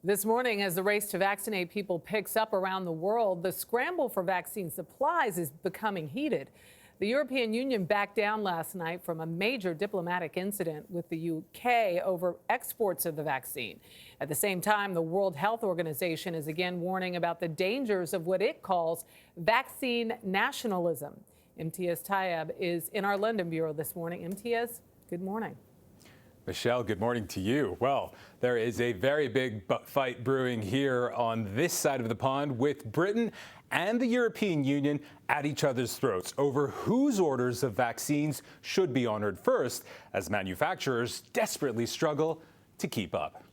This morning, as the race to vaccinate people picks up around the world, the scramble for vaccine supplies is becoming heated. The European Union backed down last night from a major diplomatic incident with the UK over exports of the vaccine. At the same time, the World Health Organization is again warning about the dangers of what it calls vaccine nationalism. Imtiaz Tyab is in our London bureau this morning. Imtiaz, good morning. Michelle, good morning to you. Well, there is a very big fight brewing here on this side of the pond with Britain and the European Union at each other's throats over whose orders of vaccines should be honored first, as manufacturers desperately struggle to keep up.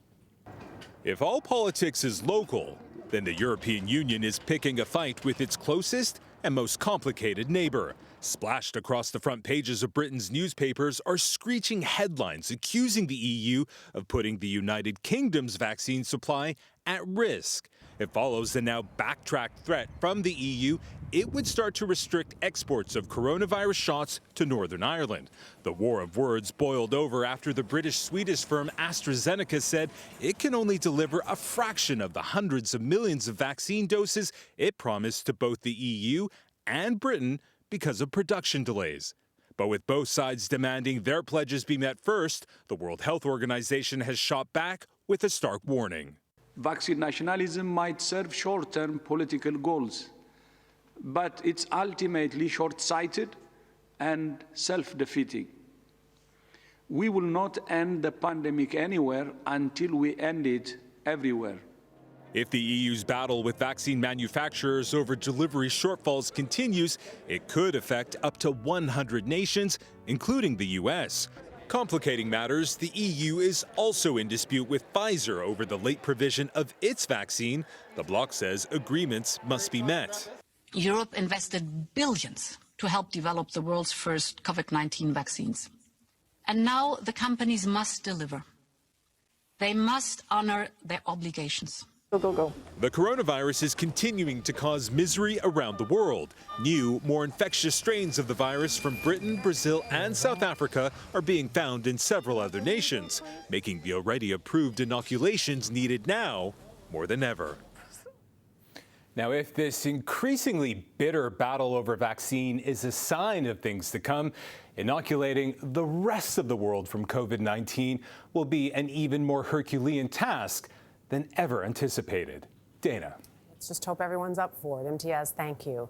If all politics is local, then the European Union is picking a fight with its closest and most complicated neighbor. Splashed across the front pages of Britain's newspapers are screeching headlines accusing the EU of putting the United Kingdom's vaccine supply at risk. It follows the now backtracked threat from the EU. It would start to restrict exports of coronavirus shots to Northern Ireland. The war of words boiled over after the British-Swedish firm AstraZeneca said it can only deliver a fraction of the hundreds of millions of vaccine doses it promised to both the EU and Britain because of production delays. But with both sides demanding their pledges be met first, the World Health Organization has shot back with a stark warning. Vaccine nationalism might serve short-term political goals, but it's ultimately short-sighted and self-defeating. We will not end the pandemic anywhere until we end it everywhere. If the EU's battle with vaccine manufacturers over delivery shortfalls continues, it could affect up to 100 nations, including the U.S. Complicating matters, the EU is also in dispute with Pfizer over the late provision of its vaccine. The bloc says agreements must be met. Europe invested billions to help develop the world's first COVID-19 vaccines. And now the companies must deliver. They must honor their obligations. Go. The coronavirus is continuing to cause misery around the world. New, more infectious strains of the virus from Britain, Brazil, and South Africa are being found in several other nations, making the already approved inoculations needed now more than ever. Now, if this increasingly bitter battle over vaccine is a sign of things to come, inoculating the rest of the world from COVID-19 will be an even more Herculean task than ever anticipated. Dana. Let's just hope everyone's up for it. Imtiaz, thank you.